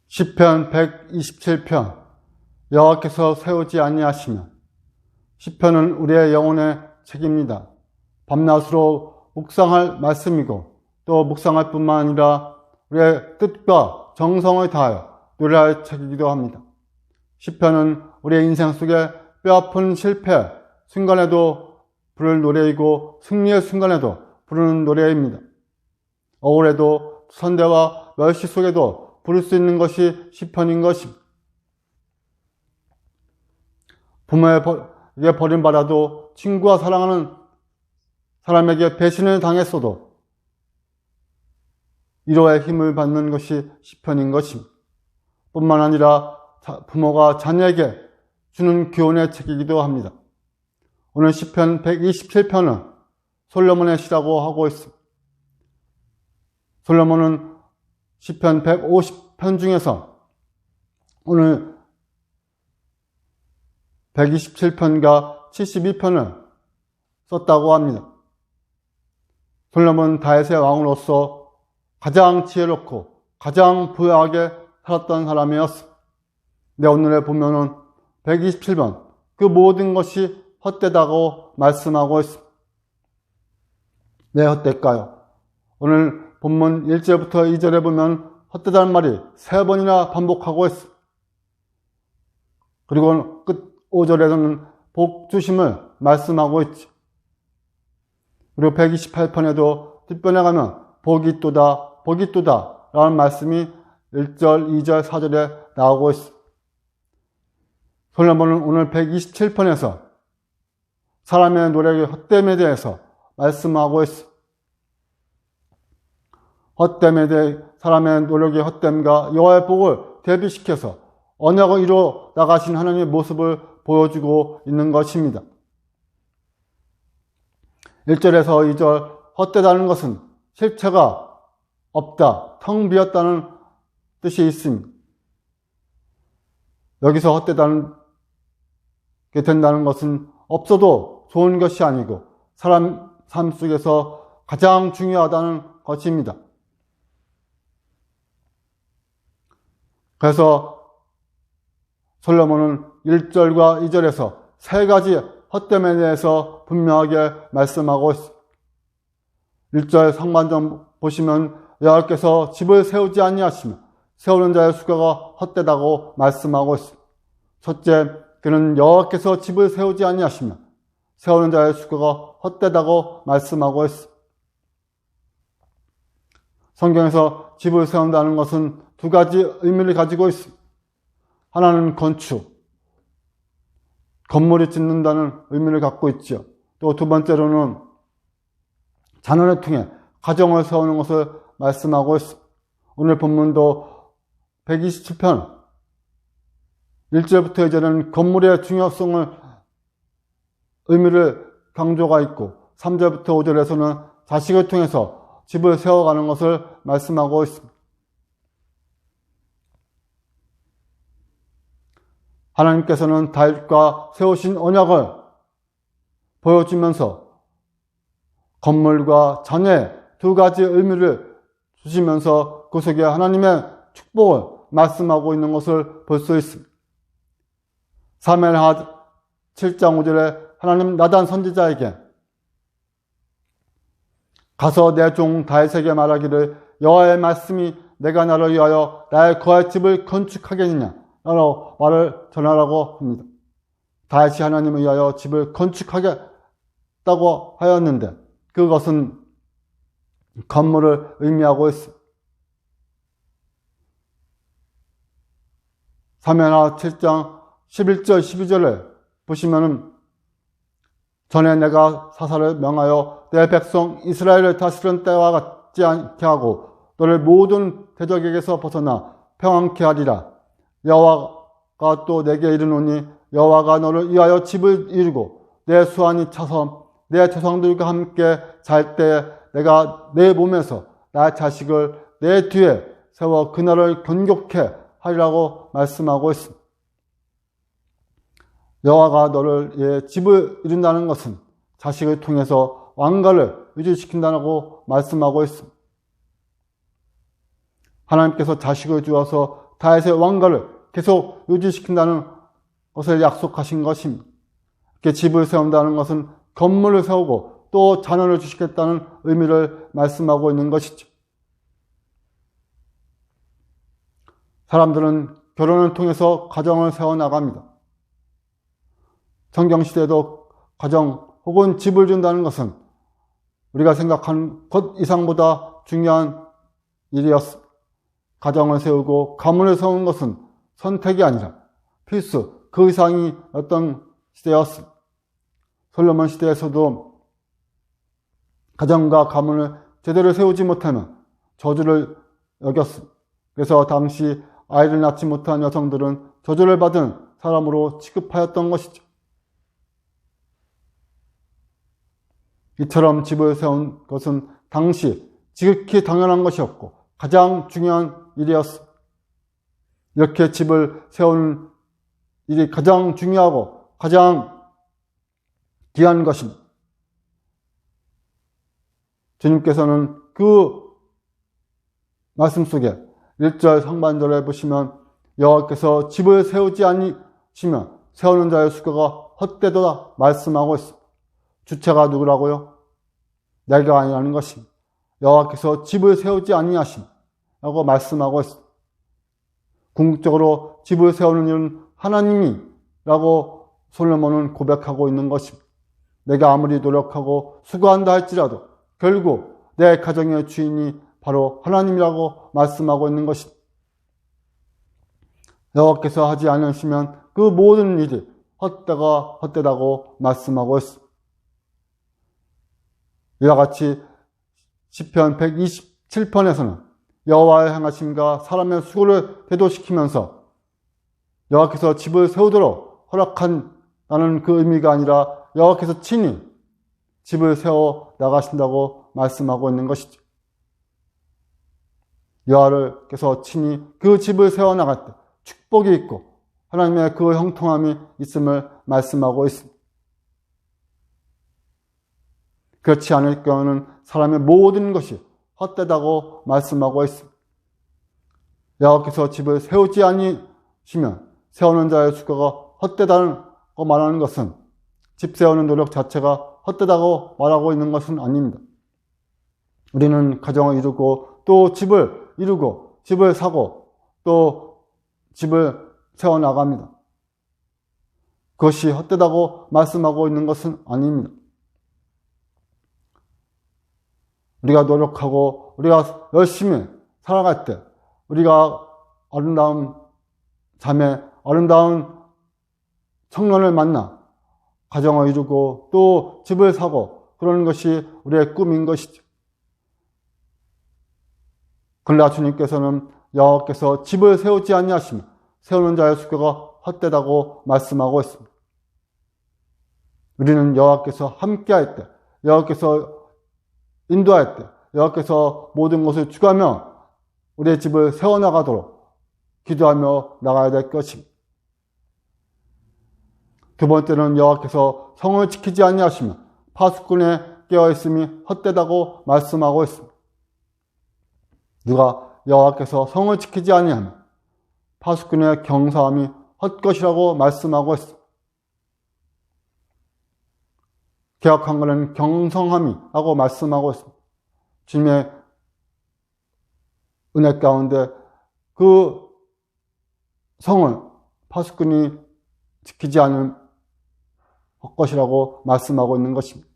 시편 127편 여호와께서 세우지 아니하시며. 시편은 우리의 영혼의 책입니다. 밤낮으로 묵상할 말씀이고 또 묵상할 뿐만 아니라 우리의 뜻과 정성을 다하여 노래할 책이기도 합니다. 시편은 우리의 인생 속에 뼈아픈 실패 순간에도 부를 노래이고 승리의 순간에도 부르는 노래입니다. 억울해도 선대와 멸시 속에도 부를 수 있는 것이 시편인 것입니다. 부모에게 버림받아도 친구와 사랑하는 사람에게 배신을 당했어도 위로의 힘을 받는 것이 시편인 것입니다. 뿐만 아니라 부모가 자녀에게 주는 교훈의 책이기도 합니다. 오늘 시편 127편은 솔로몬의 시라고 하고 있습니다. 솔로몬은 시편 150편 중에서 오늘 127편과 72편을 썼다고 합니다. 솔로몬은 다윗의 왕으로서 가장 지혜롭고 가장 부유하게 살았던 사람이었습니다. 근데 오늘에 보면은 127번 그 모든 것이 헛되다고 말씀하고 있습니다. 왜 헛될까요? 오늘 본문 1절부터 2절에 보면 헛되다는 말이 3번이나 반복하고 있습니다. 그리고 끝 5절에서는 복 주심을 말씀하고 있죠. 그리고 128편에도 뒷변에 가면 복이 있도다, 복이 있도다 라는 말씀이 1절, 2절, 4절에 나오고 있습니다. 솔로몬은 오늘 127편에서 사람의 노력의 헛됨에 대해서 말씀하고 있습니다. 헛됨에 대해 사람의 노력의 헛됨과 여호와의 복을 대비시켜서 언약을 이루어 나가신 하나님의 모습을 보여주고 있는 것입니다. 1절에서 2절 헛되다는 것은 실체가 없다, 텅 비었다는 뜻이 있습니다. 여기서 헛되다는 게 된다는 것은 없어도 좋은 것이 아니고 사람 삶 속에서 가장 중요하다는 것입니다. 그래서 솔로몬은 1절과 2절에서 3가지 헛됨에 대해서 분명하게 말씀하고 있습니다. 1절 상반절 보시면 여호와께서 집을 세우지 아니하시며 세우는 자의 수고가 헛되다고 말씀하고 있습니다. 첫째, 그는 여호와께서 집을 세우지 아니하시며 세우는 자의 수고가 헛되다고 말씀하고 있습니다. 성경에서 집을 세운다는 것은 2가지 의미를 가지고 있습니다. 하나는 건축, 건물을 짓는다는 의미를 갖고 있죠. 또 2번째로는 자녀를 통해 가정을 세우는 것을 말씀하고 있습니다. 오늘 본문도 127편 1절부터 2절은 건물의 중요성을 의미를 강조가 있고 3절부터 5절에서는 자식을 통해서 집을 세워가는 것을 말씀하고 있습니다. 하나님께서는 다윗과 세우신 언약을 보여주면서 건물과 자녀의 2가지 의미를 주시면서 그 속에 하나님의 축복을 말씀하고 있는 것을 볼 수 있습니다. 사무엘하 7장 5절에 하나님 나단 선지자에게 가서 내 종 다윗에게 말하기를 여호와의 말씀이 내가 나를 위하여 나의 거할 집을 건축하겠느냐 라고 말을 전하라고 합니다. 다윗이 하나님을 위하여 집을 건축하겠다고 하였는데 그것은 건물을 의미하고 있습니다. 사무엘하 7장 11절 12절에 보시면은 전에 내가 사사를 명하여 내 백성 이스라엘을 다스리는 때와 같지 않게 하고 너를 모든 대적에게서 벗어나 평안케 하리라. 여호와가 또 내게 이르노니 여호와가 너를 위하여 집을 이루고 내 수완이 차서 내 조상들과 함께 잘 때에 내가 내 몸에서 나의 자식을 내 뒤에 세워 그날을 견고케 하리라고 말씀하고 있습니다. 여호와가 너를 집을 이룬다는 것은 자식을 통해서 왕가를 유지시킨다고 말씀하고 있습니다. 하나님께서 자식을 주어서 다윗의 왕가를 계속 유지시킨다는 것을 약속하신 것입니다. 이렇게 집을 세운다는 것은 건물을 세우고 또 자녀를 주시겠다는 의미를 말씀하고 있는 것이죠. 사람들은 결혼을 통해서 가정을 세워나갑니다. 성경시대에도 가정 혹은 집을 준다는 것은 우리가 생각하는 것 이상보다 중요한 일이었습니다. 가정을 세우고 가문을 세우는 것은 선택이 아니라 필수, 그 이상이 어떤 시대였습니다. 솔로몬 시대에서도 가정과 가문을 제대로 세우지 못하면 저주를 여겼습니다. 그래서 당시 아이를 낳지 못한 여성들은 저주를 받은 사람으로 취급하였던 것이죠. 이처럼 집을 세운 것은 당시 지극히 당연한 것이었고 가장 중요한 일이었습니다. 이렇게 집을 세우는 일이 가장 중요하고 가장 귀한 것입니다. 주님께서는 그 말씀 속에 1절 상반절에 보시면 여호와께서 집을 세우지 아니시면 세우는 자의 수고가 헛되도다 말씀하고 있습니다. 주체가 누구라고요? 내가 아니라는 것입니다. 여호와께서 집을 세우지 아니하심라고 말씀하고 있습니다. 궁극적으로 집을 세우는 일은 하나님이라고 솔로몬은 고백하고 있는 것입니다. 내가 아무리 노력하고 수고한다 할지라도 결국 내 가정의 주인이 바로 하나님이라고 말씀하고 있는 것입니다. 여호와께서 하지 않으시면 그 모든 일이 헛되다고 말씀하고 있습니다. 이와 같이 시편 127편에서는 여호와의 행하심과 사람의 수고를 대도시키면서 여호와께서 집을 세우도록 허락한다는 그 의미가 아니라 여호와께서 친히 집을 세워 나가신다고 말씀하고 있는 것이죠. 여호와께서 친히 그 집을 세워 나갈 때 축복이 있고 하나님의 그 형통함이 있음을 말씀하고 있습니다. 그렇지 않을 경우는 사람의 모든 것이 헛되다고 말씀하고 있습니다. 여호와께서 집을 세우지 아니시면 세우는 자의 수고가 헛되다고 말하는 것은 집 세우는 노력 자체가 헛되다고 말하고 있는 것은 아닙니다. 우리는 가정을 이루고 또 집을 이루고 집을 사고 또 집을 세워나갑니다. 그것이 헛되다고 말씀하고 있는 것은 아닙니다. 우리가 노력하고 우리가 열심히 살아갈 때 우리가 아름다운 자매, 아름다운 청년을 만나 가정을 이루고 또 집을 사고 그러는 것이 우리의 꿈인 것이죠. 그러나 주님께서는 여호와께서 집을 세우지 아니하시면 세우는 자의 수고가 헛되다고 말씀하고 있습니다. 우리는 여호와께서 함께할 때, 여호와께서 인도할 때, 여호와께서 모든 것을 주가며 우리의 집을 세워나가도록 기도하며 나가야 될 것입니다. 두 번째는 여호와께서 성을 지키지 아니하시면 파수꾼에 깨어있음이 헛되다고 말씀하고 있습니다. 누가 여호와께서 성을 지키지 아니하면 파수꾼의 경사함이 헛것이라고 말씀하고 있습니다. 개혁한 것은 경성함이라고 말씀하고 있습니다. 주님의 은혜 가운데 그 성을 파수꾼이 지키지 않은 헛것이라고 말씀하고 있는 것입니다.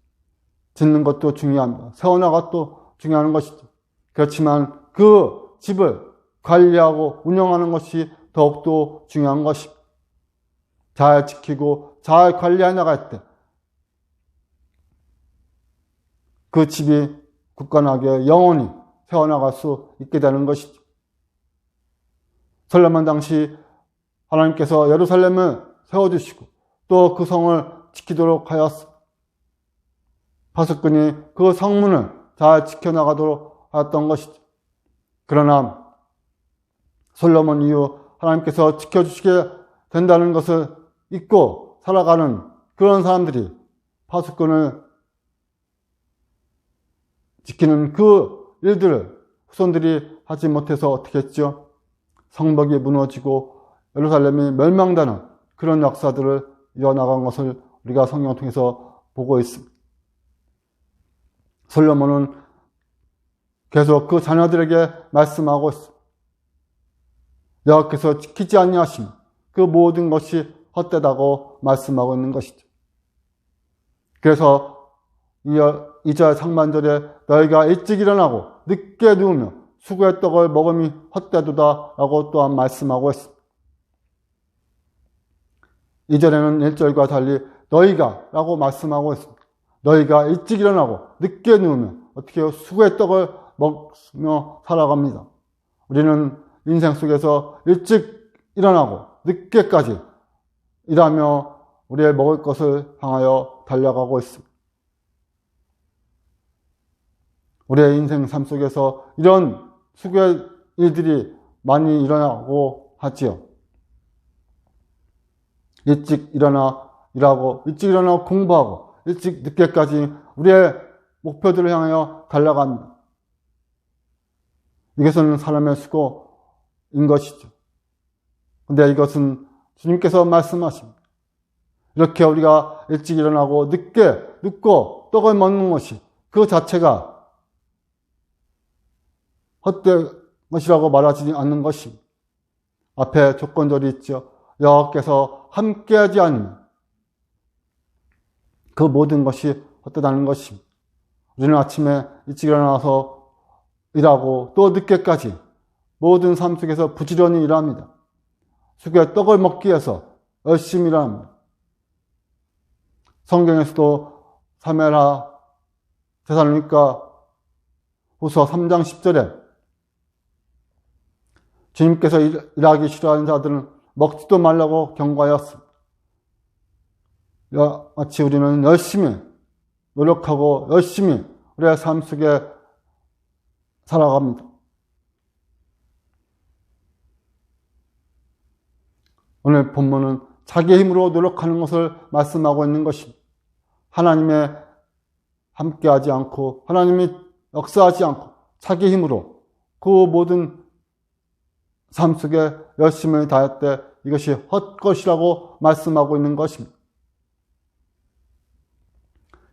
짓는 것도 중요합니다. 세워나가 또 중요한 것이죠. 그렇지만 그 집을 관리하고 운영하는 것이 더욱더 중요한 것입니다. 잘 지키고 잘 관리해 나갈 때 그 집이 굳건하게 영원히 세워나갈 수 있게 되는 것이죠. 솔로몬 당시 하나님께서 예루살렘을 세워주시고 또 그 성을 지키도록 하였습니다. 파수꾼이 그 성문을 잘 지켜나가도록 하였던 것이죠. 그러나 솔로몬 이후 하나님께서 지켜주시게 된다는 것을 잊고 살아가는 그런 사람들이 파수꾼을 지키는 그 일들을 후손들이 하지 못해서 어떻게 했죠? 성벽이 무너지고 예루살렘이 멸망되는 그런 역사들을 이어나간 것을 우리가 성경을 통해서 보고 있습니다. 솔로몬은 계속 그 자녀들에게 말씀하고 있습니다. 여호와께서 지키지 아니하시면 그 모든 것이 헛되다고 말씀하고 있는 것이죠. 그래서 2절 상반절에 너희가 일찍 일어나고 늦게 누우며 수고의 떡을 먹음이 헛되도다 라고 또한 말씀하고 있습니다. 2절에는 1절과 달리 너희가 라고 말씀하고 있습니다. 너희가 일찍 일어나고 늦게 누우며 어떻게 해요? 수고의 떡을 먹으며 살아갑니다. 우리는 인생 속에서 일찍 일어나고 늦게까지 일하며 우리의 먹을 것을 향하여 달려가고 있습니다. 우리의 인생 삶 속에서 이런 수고의 일들이 많이 일어나고 하지요. 일찍 일어나 일하고 일찍 일어나 공부하고 일찍 늦게까지 우리의 목표들을 향하여 달려갑니다. 이것은 사람의 수고인 것이죠. 근데 이것은 주님께서 말씀하십니다. 이렇게 우리가 일찍 일어나고 늦게 눕고 떡을 먹는 것이 그 자체가 헛된 것이라고 말하지 않는 것입니다. 앞에 조건절이 있죠. 여호와께서 함께하지 않으면 그 모든 것이 헛되다는 것입니다. 우리는 아침에 일찍 일어나서 일하고 또 늦게까지 모든 삶 속에서 부지런히 일합니다. 수고의 떡을 먹기 위해서 열심히 일합니다. 성경에서도 사무엘하 데살로니가 후서 3장 10절에 주님께서 일하기 싫어하는 자들은 먹지도 말라고 경고하였습니다. 마치 우리는 열심히 노력하고 열심히 우리의 삶 속에 살아갑니다. 오늘 본문은 자기 힘으로 노력하는 것을 말씀하고 있는 것입니다. 하나님의 함께하지 않고 하나님이 역사하지 않고 자기 힘으로 그 모든 삶 속에 열심을 다할 때 이것이 헛것이라고 말씀하고 있는 것입니다.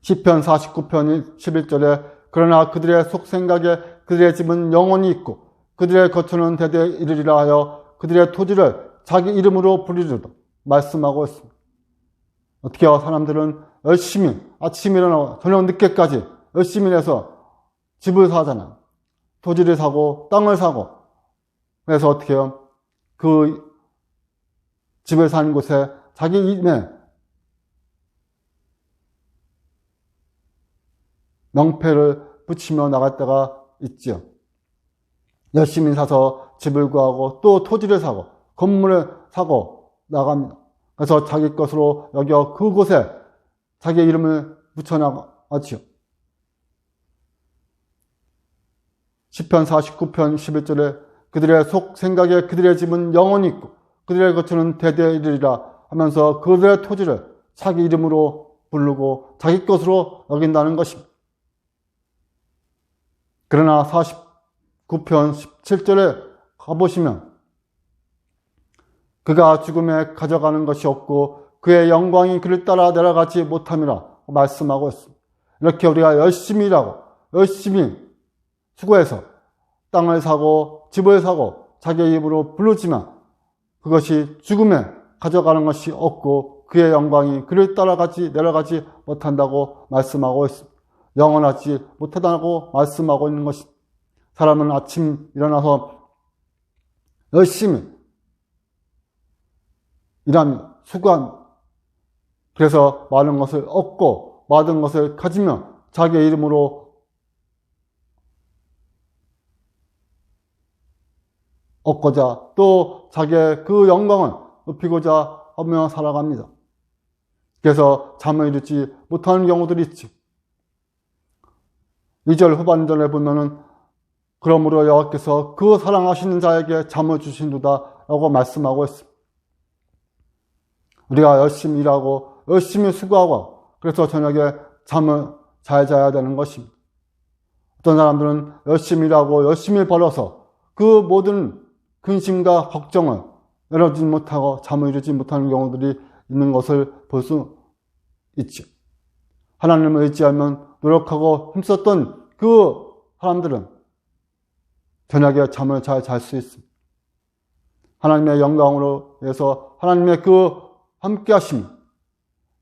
시편 49편 11절에 그러나 그들의 속생각에 그들의 집은 영원히 있고 그들의 거처는 대대에 이르리라 하여 그들의 토지를 자기 이름으로 부르리로다 말씀하고 있습니다. 어떻게 해요? 사람들은 열심히 아침 일어나고 저녁 늦게까지 열심히 해서 집을 사잖아요. 토지를 사고 땅을 사고 그래서 어떻게 해요? 그 집을 사는 곳에 자기 이름에 명패를 붙이며 나갈 때가 있죠. 열심히 사서 집을 구하고 또 토지를 사고 건물을 사고 나갑니다. 그래서 자기 것으로 여겨 그곳에 자기 이름을 붙여나가지요. 시편 49편 11절에 그들의 속 생각에 그들의 집은 영원히 있고 그들의 거처는 대대에 이르리라 하면서 그들의 토지를 자기 이름으로 부르고 자기 것으로 여긴다는 것입니다. 그러나 49편 17절에 가보시면 그가 죽음에 가져가는 것이 없고 그의 영광이 그를 따라 내려가지 못함이라 말씀하고 있습니다. 이렇게 우리가 열심히 일하고 열심히 수고해서 땅을 사고 집을 사고 자기의 입으로 부르지만 그것이 죽음에 가져가는 것이 없고 그의 영광이 그를 따라가지 내려가지 못한다고 말씀하고 있습니다. 영원하지 못하다고 말씀하고 있는 것입니다. 사람은 아침 일어나서 열심히 일합니다. 수고합니다. 그래서 많은 것을 얻고 많은 것을 가지며 자기의 이름으로 얻고자 또 자기의 그 영광을 높이고자 하며 살아갑니다. 그래서 잠을 이루지 못하는 경우들이 있지. 2절 후반전에 보면은 그러므로 여호와께서 그 사랑하시는 자에게 잠을 주신도다 라고 말씀하고 있습니다. 우리가 열심히 일하고 열심히 수고하고 그래서 저녁에 잠을 잘 자야 되는 것입니다. 어떤 사람들은 열심히 일하고 열심히 벌어서 그 모든 근심과 걱정을 열어주지 못하고 잠을 이루지 못하는 경우들이 있는 것을 볼 수 있죠. 하나님을 의지하면 노력하고 힘썼던 그 사람들은 저녁에 잠을 잘 잘 수 있습니다. 하나님의 영광으로 위해서 하나님의 그 함께 하심,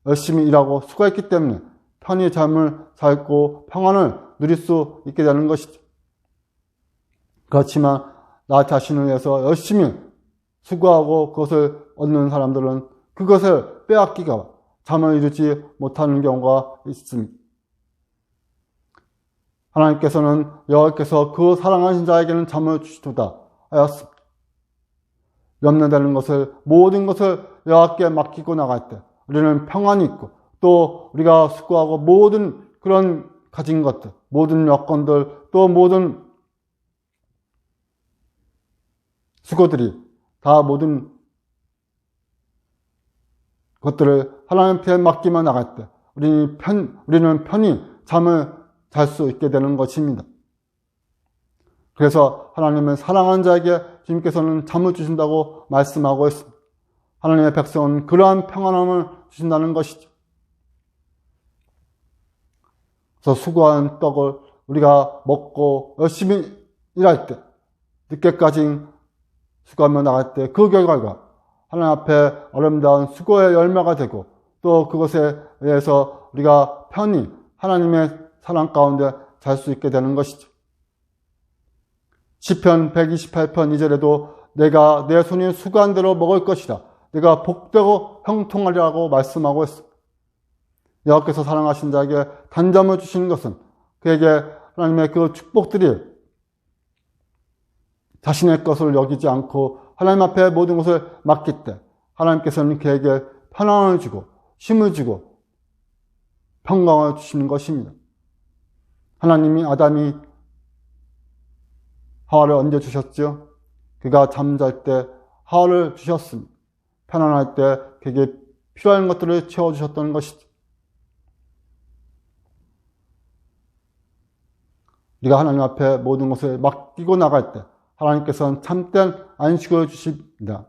열심히 일하고 수고했기 때문에 편히 잠을 자고 평안을 누릴 수 있게 되는 것이죠. 그렇지만 나 자신을 위해서 열심히 수고하고 그것을 얻는 사람들은 그것을 빼앗기가 잠을 이루지 못하는 경우가 있습니다. 하나님께서는 여호와께서 그 사랑하신 자에게는 잠을 주시도다 하였습니다. 염려되는 것을 모든 것을 여호와께 맡기고 나갈 때 우리는 평안이 있고 또 우리가 수고하고 모든 그런 가진 것들, 모든 여건들, 또 모든 수고들이 다 모든 것들을 하나님 앞에 맡기며 나갈 때 우리는 편히 잠을 잘 수 있게 되는 것입니다. 그래서 하나님은 사랑하는 자에게 주님께서는 잠을 주신다고 말씀하고 있습니다. 하나님의 백성은 그러한 평안함을 주신다는 것이죠. 그래서 수고한 떡을 우리가 먹고 열심히 일할 때, 늦게까지 수고하며 나갈 때 그 결과가 하나님 앞에 아름다운 수고의 열매가 되고 또 그것에 의해서 우리가 편히 하나님의 사랑 가운데 잘 수 있게 되는 것이죠. 시편 128편 2절에도 내가 내 손이 수고한 대로 먹을 것이라 내가 복되고 형통하리라고 말씀하고 있습니다. 여호와께서 사랑하신 자에게 단잠을 주시는 것은 그에게 하나님의 그 축복들이 자신의 것을 여기지 않고 하나님 앞에 모든 것을 맡길 때 하나님께서는 그에게 편안을 주고 쉼을 주고 평강을 주시는 것입니다. 하나님이 아담이 하와를 언제 주셨죠? 그가 잠잘 때 하와를 주셨습니다. 편안할 때 그에게 필요한 것들을 채워주셨던 것이죠. 우리가 하나님 앞에 모든 것을 맡기고 나갈 때 하나님께서는 참된 안식을 주십니다.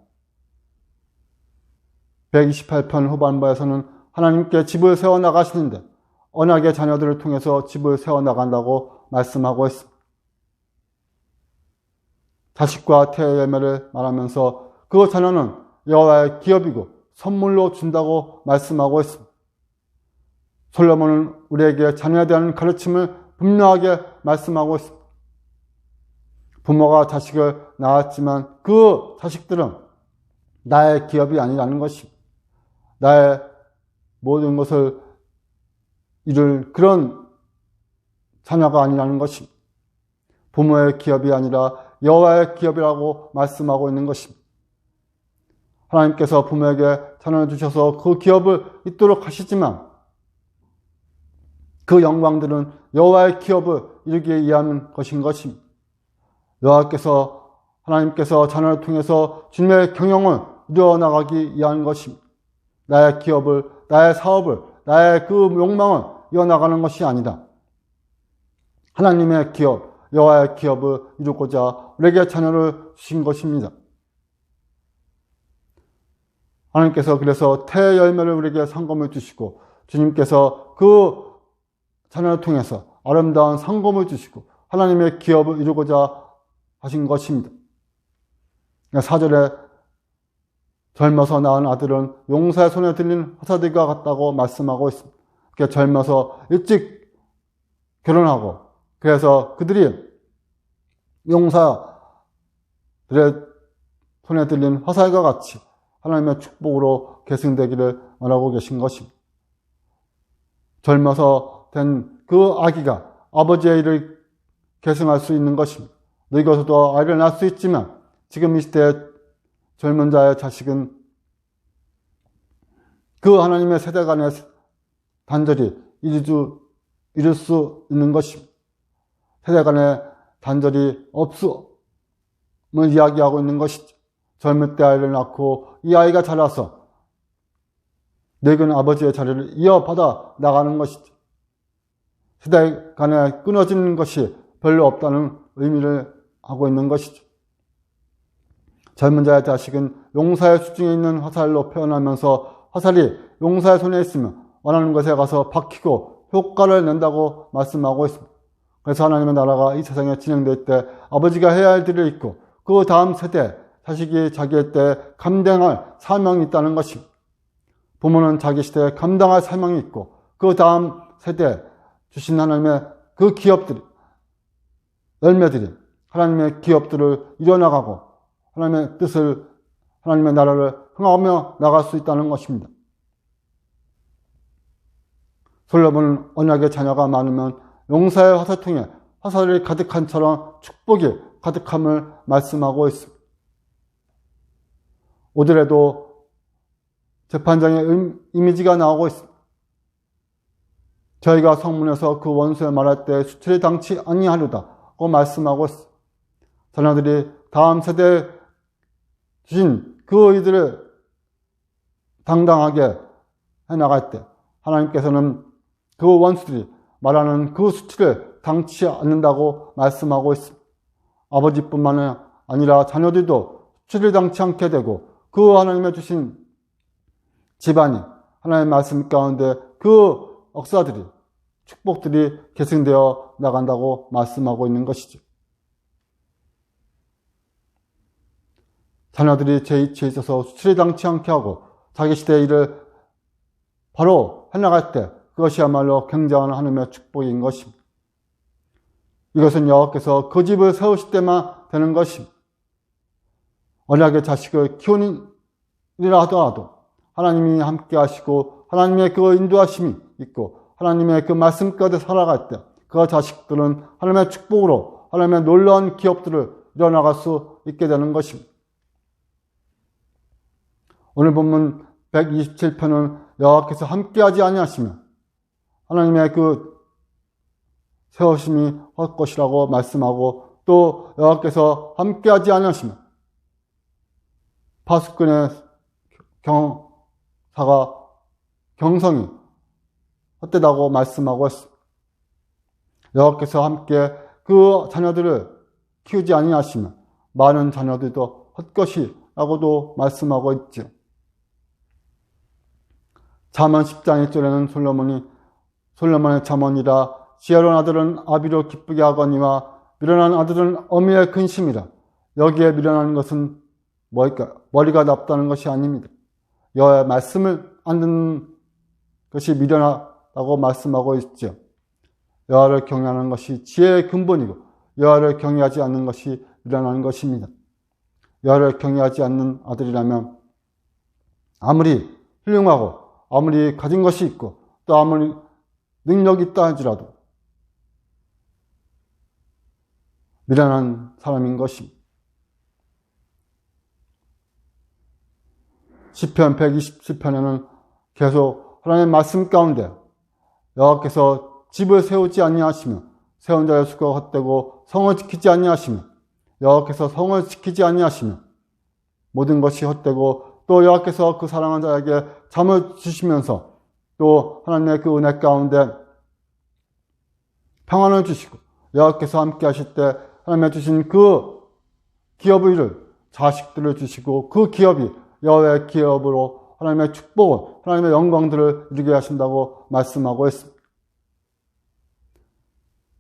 128편 후반부에서는 하나님께 집을 세워나가시는데 언약의 자녀들을 통해서 집을 세워나간다고 말씀하고 있습니다. 자식과 태의 열매를 말하면서 그 자녀는 여호와의 기업이고 선물로 준다고 말씀하고 있습니다. 솔로몬은 우리에게 자녀에 대한 가르침을 분명하게 말씀하고 있습니다. 부모가 자식을 낳았지만 그 자식들은 나의 기업이 아니라는 것입니다. 나의 모든 것을 이룰 그런 자녀가 아니라는 것입니다. 부모의 기업이 아니라 여호와의 기업이라고 말씀하고 있는 것입니다. 하나님께서 부모에게 자녀를 주셔서 그 기업을 잇도록 하시지만 그 영광들은 여호와의 기업을 이루기 위한 것인 것입니다. 하나님께서 자녀를 통해서 주님의 경영을 이루어나가기 위한 것입니다. 나의 기업을, 나의 사업을, 나의 그 욕망을 이어나가는 것이 아니다. 하나님의 기업, 여호와의 기업을 이루고자 우리에게 자녀를 주신 것입니다. 하나님께서 그래서 태의 열매를 우리에게 상검을 주시고 주님께서 그 자녀를 통해서 아름다운 상검을 주시고 하나님의 기업을 이루고자 하신 것입니다. 4절에 젊어서 낳은 아들은 용사의 손에 들린 화사들과 같다고 말씀하고 있습니다. 젊어서 일찍 결혼하고 그래서 그들이 용사들의 손에 들린 화살과 같이 하나님의 축복으로 계승되기를 원하고 계신 것입니다. 젊어서 된 그 아기가 아버지의 일을 계승할 수 있는 것입니다. 늙어서도 아이를 낳을 수 있지만 지금 이 시대의 젊은 자의 자식은 그 하나님의 세대 간의 단절이 이룰 수 있는 것입니다. 세대 간의 단절이 없음을 이야기하고 있는 것이죠. 젊을 때 아이를 낳고 이 아이가 자라서 늙은 아버지의 자리를 이어받아 나가는 것이죠. 세대 간에 끊어지는 것이 별로 없다는 의미를 하고 있는 것이죠. 젊은 자의 자식은 용사의 수중에 있는 화살로 표현하면서 화살이 용사의 손에 있으면 원하는 것에 가서 박히고 효과를 낸다고 말씀하고 있습니다. 그래서 하나님의 나라가 이 세상에 진행될 때 아버지가 해야 할 일이 있고 그 다음 세대 자식이 자기의 때에 감당할 사명이 있다는 것입니다. 부모는 자기 시대에 감당할 사명이 있고 그 다음 세대에 주신 하나님의 그 기업들이, 열매들이 하나님의 기업들을 이뤄나가고 하나님의 뜻을, 하나님의 나라를 흥하며 나갈 수 있다는 것입니다. 솔로몬은 언약의 자녀가 많으면 용사의 화살통에 화살이 가득한처럼 축복이 가득함을 말씀하고 있습니다. 오늘에도 재판장의 이미지가 나오고 있습니다. 저희가 성문에서 그 원수에 말할 때 수치를 당치 아니하려다고 말씀하고 있습니다. 자녀들이 다음 세대에 주신 그 의들을 당당하게 해나갈 때 하나님께서는 그 원수들이 말하는 그 수치를 당치 않는다고 말씀하고 있습니다. 아버지뿐만 아니라 자녀들도 수치를 당치 않게 되고 그 하나님의 주신 집안이 하나님의 말씀 가운데 그 역사들이, 축복들이 계승되어 나간다고 말씀하고 있는 것이죠. 자녀들이 제 위치에 있어서 수치를 당치 않게 하고 자기 시대의 일을 바로 해나갈 때 그것이야말로 굉장한 하나님의 축복인 것입니다. 이것은 여호와께서 그 집을 세우실 때만 되는 것입니다. 언약의 자식을 키우는 일이라 하더라도 하나님이 함께 하시고 하나님의 그 인도하심이 있고 하나님의 그 말씀 가운데 살아갈 때 그 자식들은 하나님의 축복으로 하나님의 놀라운 기업들을 이뤄나갈 수 있게 되는 것입니다. 오늘 본문 127편은 여호와께서 함께하지 아니하시면 하나님의 그 세우심이 할 것이라고 말씀하고 또 여호와께서 함께하지 아니하시면 파수꾼의 경성이 헛되다고 말씀하고 있습니다. 여호와께서 함께 그 자녀들을 키우지 아니하시면 많은 자녀들도 헛것이라고도 말씀하고 있죠. 잠언 10장 1절에는 솔로몬의 잠언이라 지혜로운 아들은 아비로 기쁘게 하거니와 미련한 아들은 어미의 근심이라. 여기에 미련한 것은 뭘까요? 머리가 나쁘다는 것이 아닙니다. 여호와의 말씀을 안 듣는 것이 미련하다고 말씀하고 있죠. 여호와를 경외하는 것이 지혜의 근본이고 여호와를 경외하지 않는 것이 미련한 것입니다. 여호와를 경외하지 않는 아들이라면 아무리 훌륭하고 아무리 가진 것이 있고 또 아무리 능력이 있다 할지라도 미련한 사람인 것입니다. 시편 127편에는 계속 하나님의 말씀 가운데 여호와께서 집을 세우지 아니하시며 세운 자의 수고가 헛되고 성을 지키지 아니하시며 여호와께서 성을 지키지 아니하시며 모든 것이 헛되고 또 여호와께서 그 사랑하는 자에게 잠을 주시면서 또 하나님의 그 은혜 가운데 평안을 주시고 여호와께서 함께 하실 때 하나님의 주신 그 기업을 자식들을 주시고 그 기업이 여호와의 기업으로 하나님의 축복을, 하나님의 영광들을 이루게 하신다고 말씀하고 있습니다.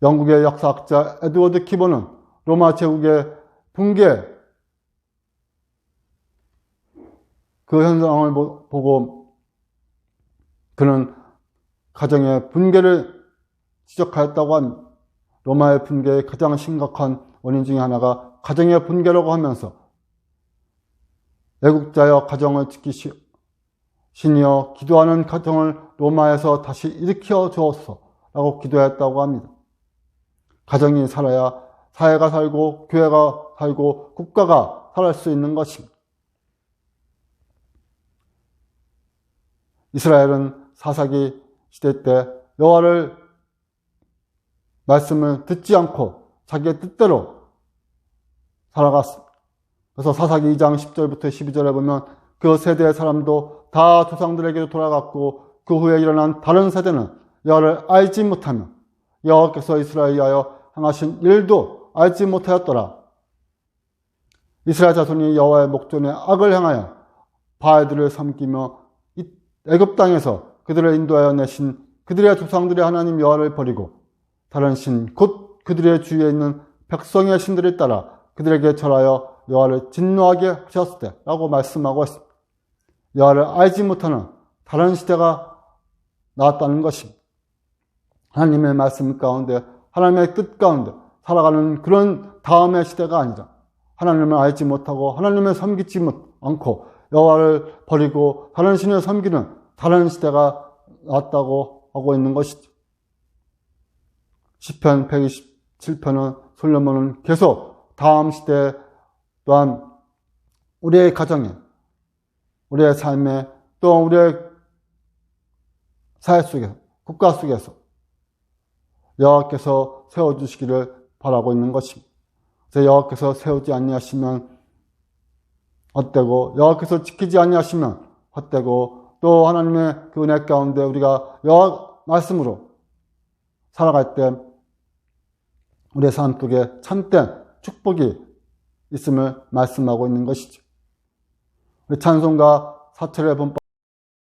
영국의 역사학자 에드워드 키보는 로마 제국의 붕괴 그 현상을 보고 그는 가정의 분개를 지적하였다고 합니다. 로마의 분개의 가장 심각한 원인 중에 하나가 가정의 분개라고 하면서 애국자여 가정을 지키시니여 기도하는 가정을 로마에서 다시 일으켜 주옵소서라고 기도했다고 합니다. 가정이 살아야 사회가 살고 교회가 살고 국가가 살 수 있는 것입니다. 이스라엘은 사사기 시대 때 여호와를 말씀을 듣지 않고 자기의 뜻대로 살아갔습니다. 그래서 사사기 2장 10절부터 12절에 보면 그 세대의 사람도 다 조상들에게로 돌아갔고 그 후에 일어난 다른 세대는 여호와를 알지 못하며 여호와께서 이스라엘에 위하여 행하신 일도 알지 못하였더라. 이스라엘 자손이 여호와의 목전에 악을 행하여 바알들을 섬기며 애굽 땅에서 그들을 인도하여 내신 그들의 조상들의 하나님 여호와를 버리고 다른 신 곧 그들의 주위에 있는 백성의 신들을 따라 그들에게 절하여 여호와를 진노하게 하셨을 때 라고 말씀하고 있습니다. 여호와를 알지 못하는 다른 시대가 나왔다는 것입니다. 하나님의 말씀 가운데 하나님의 뜻 가운데 살아가는 그런 다음의 시대가 아니라 하나님을 알지 못하고 하나님을 섬기지 않고 여호와를 버리고 다른 신을 섬기는 다른 시대가 나왔다고 하고 있는 것이죠. 시편 127편은 솔로몬은 계속 다음 시대 또한 우리의 가정에 우리의 삶에 또 우리의 사회 속에서 국가 속에서 여호와께서 세워주시기를 바라고 있는 것입니다. 그래서 여호와께서 세우지 아니하시면 헛되고 여호와께서 지키지 아니하시면 헛되고 또 하나님의 그 은혜 가운데 우리가 여호와 말씀으로 살아갈 때 우리의 삶 속에 참된 축복이 있음을 말씀하고 있는 것이죠. 우리 찬송가 사철의 본법